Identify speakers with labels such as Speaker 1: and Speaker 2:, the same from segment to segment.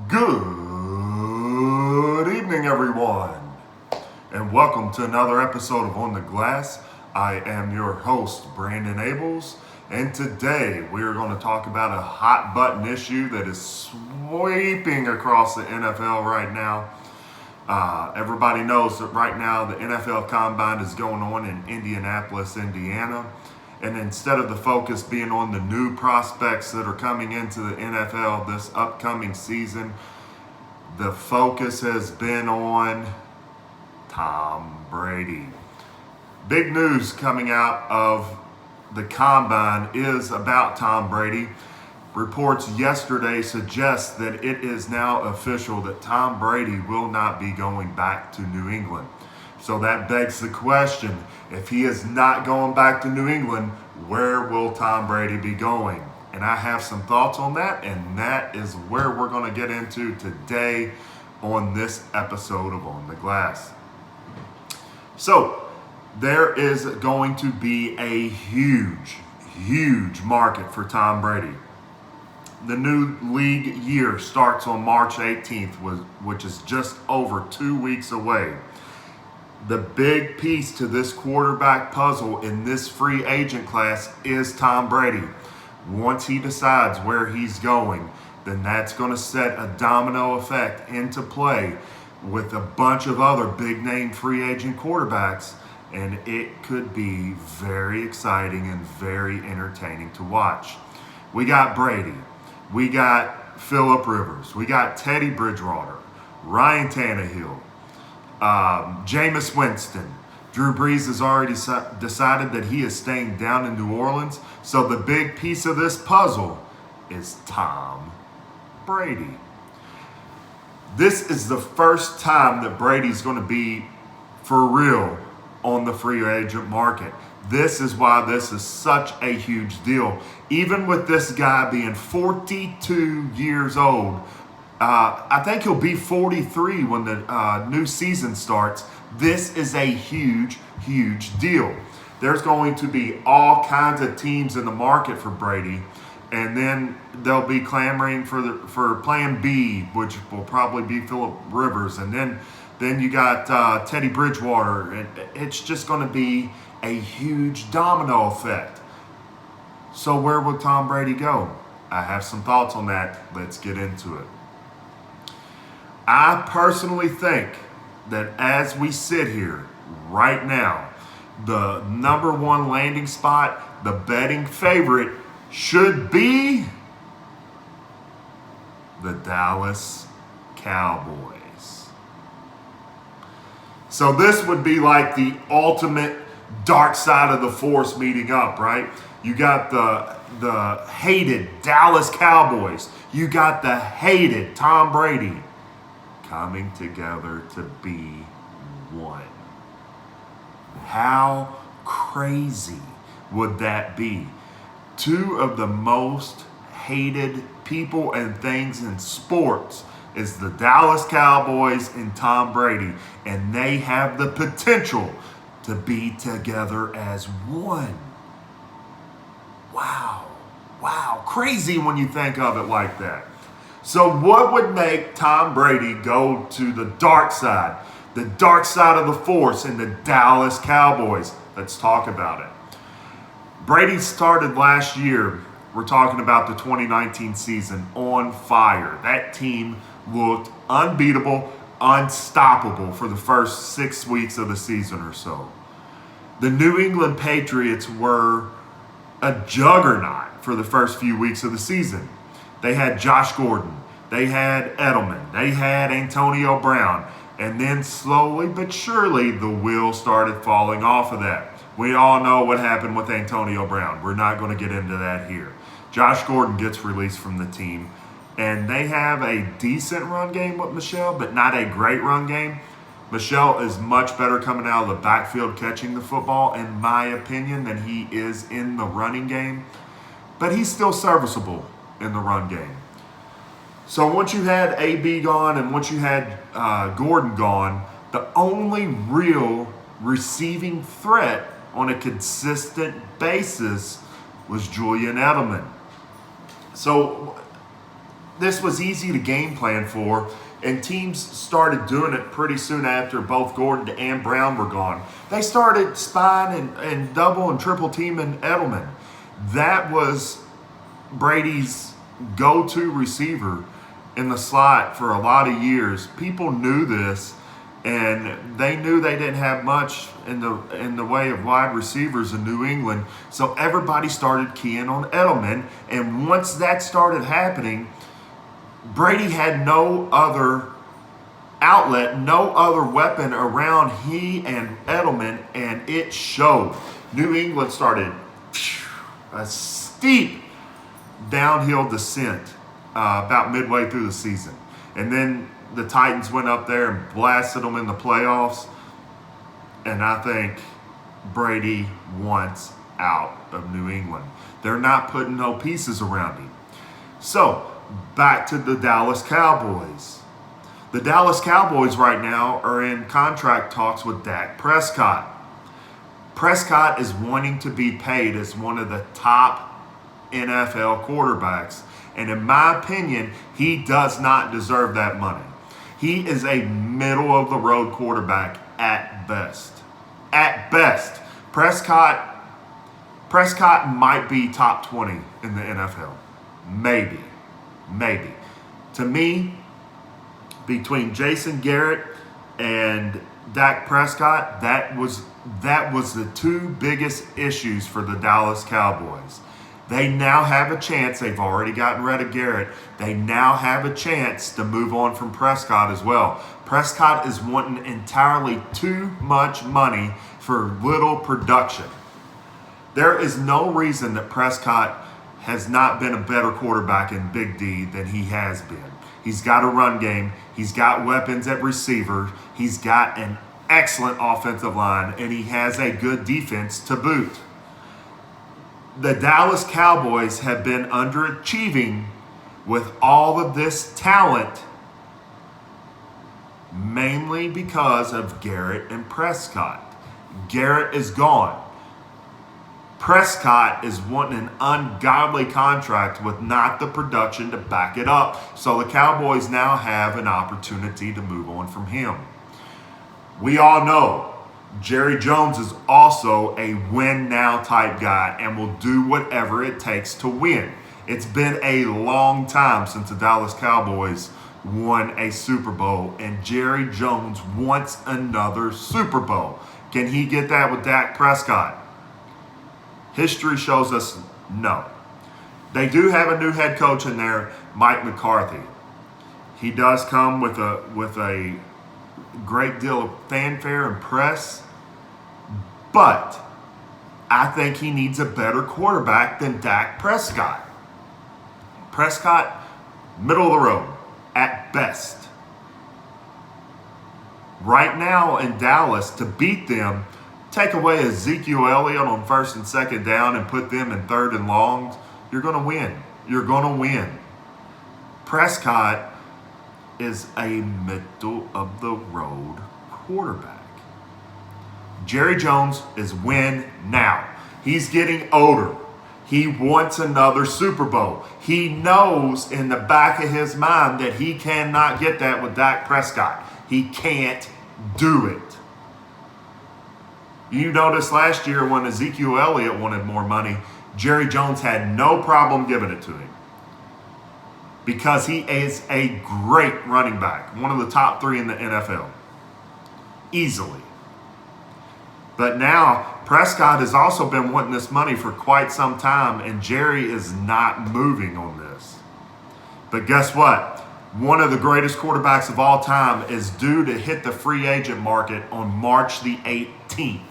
Speaker 1: Good evening, everyone, and welcome to another episode of On the Glass. I am your host, Brandon Abels, and today we are going to talk about a hot button issue that is sweeping across the NFL right now. Everybody knows that right now the NFL Combine is going on in Indianapolis, Indiana. And instead of the focus being on the new prospects that are coming into the NFL this upcoming season, the focus has been on Tom Brady. Big news coming out of the Combine is about Tom Brady. Reports yesterday suggest that it is now official that Tom Brady will not be going back to New England. So that begs the question, if he is not going back to New England, where will Tom Brady be going? And I have some thoughts on that, and that is where we're going to get into today on this episode of On the Glass. So, there is going to be a huge market for Tom Brady. The new league year starts on March 18th, which is just over 2 weeks away. The big piece to this quarterback puzzle in this free agent class is Tom Brady. Once he decides where he's going, then that's going to set a domino effect into play with a bunch of other big name free agent quarterbacks, and it could be very exciting and very entertaining to watch. We got Brady, we got Phillip Rivers, we got Teddy Bridgewater, Ryan Tannehill, Jameis Winston. Drew Brees has already decided that he is staying down in New Orleans. So the big piece of this puzzle is Tom Brady. This is the first time that Brady's going to be for real on the free agent market. This is why this is such a huge deal. Even with this guy being 42 years old, I think he'll be 43 when the new season starts. This is a huge deal. There's going to be all kinds of teams in the market for Brady, and then they'll be clamoring for Plan B, which will probably be Phillip Rivers, and then you got Teddy Bridgewater, and it's just going to be a huge domino effect. So where will Tom Brady go? I have some thoughts on that. Let's get into it. I personally think that as we sit here right now, the number one landing spot, the betting favorite, should be the Dallas Cowboys. So this would be like the ultimate dark side of the force meeting up, right? You got the hated Dallas Cowboys. You got the hated Tom Brady coming together to be one. How crazy would that be? Two of the most hated people and things in sports is the Dallas Cowboys and Tom Brady, and they have the potential to be together as one. Wow, crazy when you think of it like that. So what would make Tom Brady go to the dark side of the force in the Dallas Cowboys? Let's talk about it. Brady started last year, we're talking about the 2019 season, on fire. That team looked unbeatable, unstoppable for the first 6 weeks of the season or so. The New England Patriots were a juggernaut for the first few weeks of the season. They had Josh Gordon, they had Edelman, they had Antonio Brown, and then slowly but surely the wheel started falling off of that. We all know what happened with Antonio Brown. We're not going to get into that here. Josh Gordon gets released from the team, and they have a decent run game with Michelle, but not a great run game. Michelle is much better coming out of the backfield catching the football, in my opinion, than he is in the running game. But he's still serviceable in the run game. So once you had AB gone and once you had Gordon gone, the only real receiving threat on a consistent basis was Julian Edelman. So this was easy to game plan for, and teams started doing it pretty soon after both Gordon and Brown were gone. They started spying and double and triple teaming Edelman. That was Brady's go-to receiver in the slot for a lot of years. People knew this, and they knew they didn't have much in the way of wide receivers in New England. So everybody started keying on Edelman, and once that started happening, Brady had no other outlet, no other weapon around he and Edelman, and it showed. New England started a steep downhill descent about midway through the season. And then the Titans went up there and blasted them in the playoffs. And I think Brady wants out of New England. They're not putting no pieces around him. So, back to the Dallas Cowboys. The Dallas Cowboys right now are in contract talks with Dak Prescott. Prescott is wanting to be paid as one of the top NFL quarterbacks. And in my opinion, he does not deserve that money. He is a middle-of-the-road quarterback at best. At best. Prescott might be top 20 in the NFL. Maybe. To me, between Jason Garrett and Dak Prescott, that was the two biggest issues for the Dallas Cowboys. They now have a chance. They've already gotten rid of Garrett. They now have a chance to move on from Prescott as well. Prescott is wanting entirely too much money for little production. There is no reason that Prescott has not been a better quarterback in Big D than he has been. He's got a run game. He's got weapons at receiver. He's got an excellent offensive line, and he has a good defense to boot. The Dallas Cowboys have been underachieving with all of this talent, mainly because of Garrett and Prescott. Garrett is gone. Prescott is wanting an ungodly contract with not the production to back it up. So the Cowboys now have an opportunity to move on from him. We all know Jerry Jones is also a win-now type guy and will do whatever it takes to win. It's been a long time since the Dallas Cowboys won a Super Bowl, and Jerry Jones wants another Super Bowl. Can he get that with Dak Prescott? History shows us no. They do have a new head coach in there, Mike McCarthy. He does come with a great deal of fanfare and press, but I think he needs a better quarterback than Dak Prescott. Prescott, middle of the road, at best. Right now in Dallas, to beat them, take away Ezekiel Elliott on first and second down and put them in third and longs, you're going to win. You're going to win. Prescott is a middle-of-the-road quarterback. Jerry Jones is win now. He's getting older. He wants another Super Bowl. He knows in the back of his mind that he cannot get that with Dak Prescott. He can't do it. You noticed last year when Ezekiel Elliott wanted more money, Jerry Jones had no problem giving it to him, because he is a great running back, one of the top 3 in the NFL, easily. But now Prescott has also been wanting this money for quite some time, and Jerry is not moving on this. But guess what? One of the greatest quarterbacks of all time is due to hit the free agent market on March the 18th.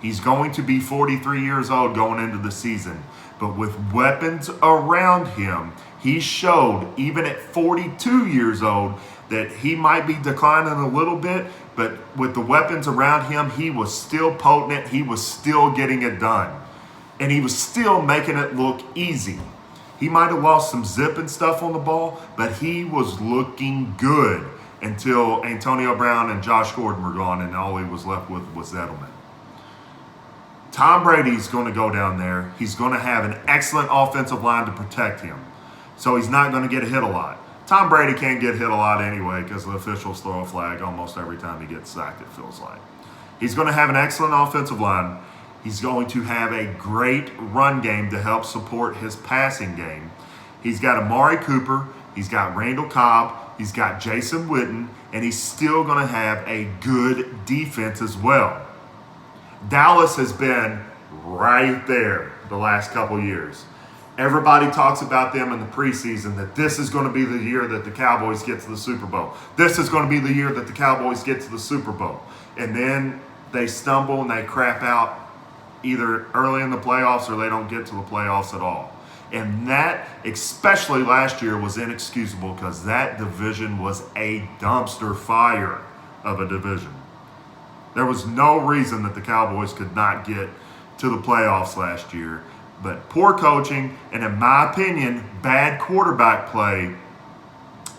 Speaker 1: He's going to be 43 years old going into the season. But with weapons around him, he showed, even at 42 years old, that he might be declining a little bit, but with the weapons around him, he was still potent. He was still getting it done. And he was still making it look easy. He might have lost some zip and stuff on the ball, but he was looking good until Antonio Brown and Josh Gordon were gone, and all he was left with was Edelman. Tom Brady's going to go down there. He's going to have an excellent offensive line to protect him. So he's not going to get hit a lot. Tom Brady can't get hit a lot anyway because the officials throw a flag almost every time he gets sacked, it feels like. He's going to have an excellent offensive line. He's going to have a great run game to help support his passing game. He's got Amari Cooper. He's got Randall Cobb. He's got Jason Witten. And he's still going to have a good defense as well. Dallas has been right there the last couple years. Everybody talks about them in the preseason that this is going to be the year that the Cowboys get to the Super Bowl. This is going to be the year that the Cowboys get to the Super Bowl. And then they stumble and they crap out either early in the playoffs or they don't get to the playoffs at all. And that, especially last year, was inexcusable because that division was a dumpster fire of a division. There was no reason that the Cowboys could not get to the playoffs last year. But poor coaching and, in my opinion, bad quarterback play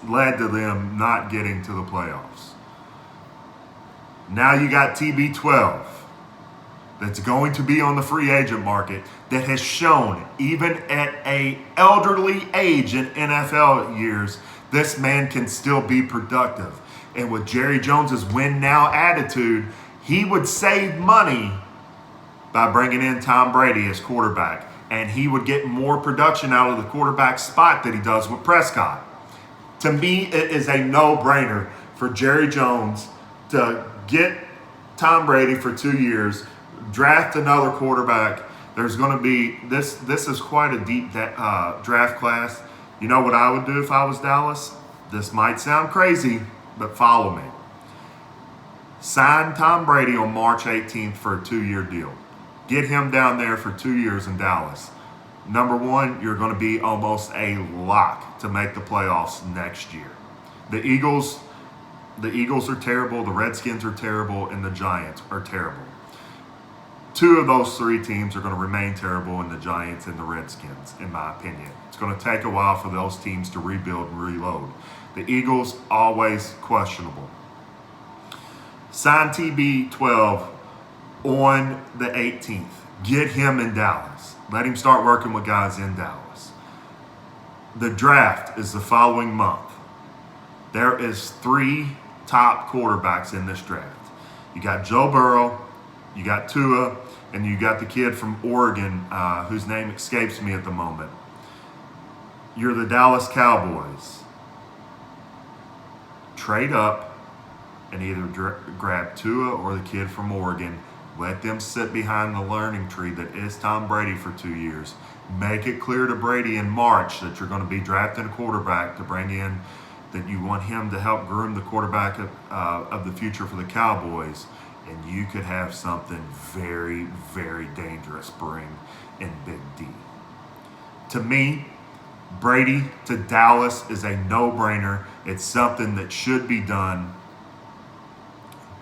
Speaker 1: led to them not getting to the playoffs. Now you got TB12 that's going to be on the free agent market that has shown, even at an elderly age in NFL years, this man can still be productive. And with Jerry Jones's win now attitude, he would save money by bringing in Tom Brady as quarterback. And he would get more production out of the quarterback spot that he does with Prescott. To me, it is a no-brainer for Jerry Jones to get Tom Brady for 2 years, draft another quarterback. There's going to be, this is quite a deep draft class. You know what I would do if I was Dallas? This might sound crazy, but follow me. Sign Tom Brady on March 18th for a 2-year deal. Get him down there for 2 years in Dallas. Number one, you're going to be almost a lock to make the playoffs next year. The Eagles are terrible, the Redskins are terrible, and the Giants are terrible. 2 of those 3 teams are going to remain terrible in the Giants and the Redskins, in my opinion. It's going to take a while for those teams to rebuild and reload. The Eagles, always questionable. Sign TB12 on the 18th. Get him in Dallas. Let him start working with guys in Dallas. The draft is the following month. There is 3 top quarterbacks in this draft. You got Joe Burrow, you got Tua, and you got the kid from Oregon, whose name escapes me at the moment. You're the Dallas Cowboys. Trade up and either grab Tua or the kid from Oregon. Let them sit behind the learning tree that is Tom Brady for 2 years. Make it clear to Brady in March that you're going to be drafting a quarterback to bring in, that you want him to help groom the quarterback of the future for the Cowboys. And you could have something very, very dangerous bring in Big D. To me, Brady to Dallas is a no-brainer. It's something that should be done.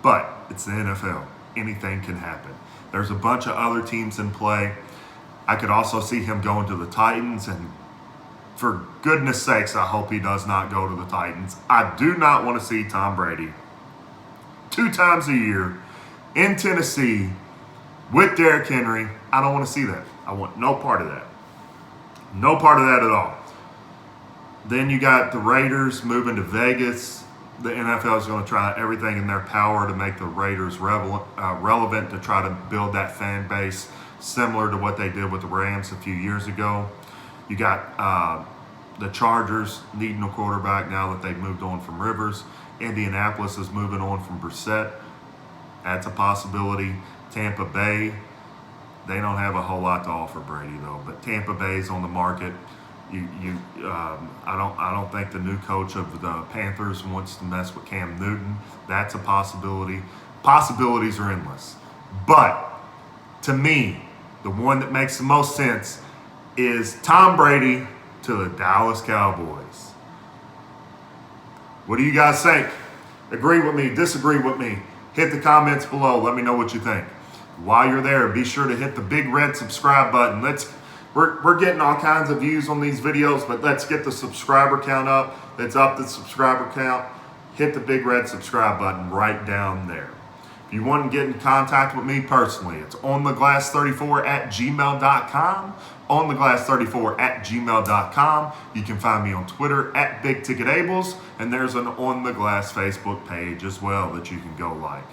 Speaker 1: But it's the NFL. Anything can happen. There's a bunch of other teams in play. I could also see him going to the Titans, and for goodness sakes, I hope he does not go to the Titans. I do not want to see Tom Brady 2 times a year in Tennessee with Derrick Henry. I don't want to see that. I want no part of that. No part of that at all. Then you got the Raiders moving to Vegas. The NFL is going to try everything in their power to make the Raiders relevant, to try to build that fan base similar to what they did with the Rams a few years ago. You got the Chargers needing a quarterback now that they've moved on from Rivers. Indianapolis is moving on from Brissett. That's a possibility. Tampa Bay, they don't have a whole lot to offer Brady though, but Tampa Bay is on the market. I don't think the new coach of the Panthers wants to mess with Cam Newton. That's a possibility. Possibilities are endless. But to me, the one that makes the most sense is Tom Brady to the Dallas Cowboys. What do you guys think? Agree with me, disagree with me. Hit the comments below. Let me know what you think. While you're there, be sure to hit the big red subscribe button. We're getting all kinds of views on these videos, but let's get the subscriber count up. Let's up the subscriber count. Hit the big red subscribe button right down there. If you want to get in contact with me personally, it's ontheglass34@gmail.com, ontheglass34@gmail.com. You can find me on Twitter at BigTicketAbles, and there's an On the Glass Facebook page as well that you can go like.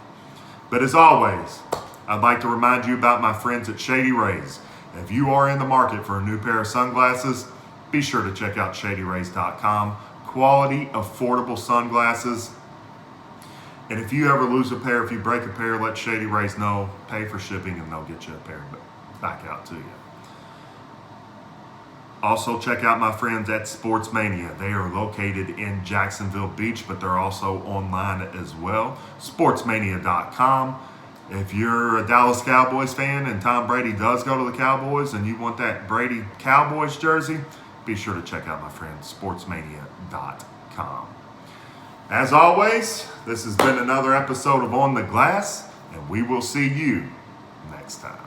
Speaker 1: But as always, I'd like to remind you about my friends at Shady Rays. If you are in the market for a new pair of sunglasses, be sure to check out ShadyRays.com. Quality, affordable sunglasses. And if you ever lose a pair, if you break a pair, let Shady Rays know. Pay for shipping and they'll get you a pair back out to you. Also, check out my friends at Sportsmania. They are located in Jacksonville Beach, but they're also online as well. Sportsmania.com. If you're a Dallas Cowboys fan and Tom Brady does go to the Cowboys and you want that Brady Cowboys jersey, be sure to check out my friends, sportsmania.com. As always, this has been another episode of On the Glass, and we will see you next time.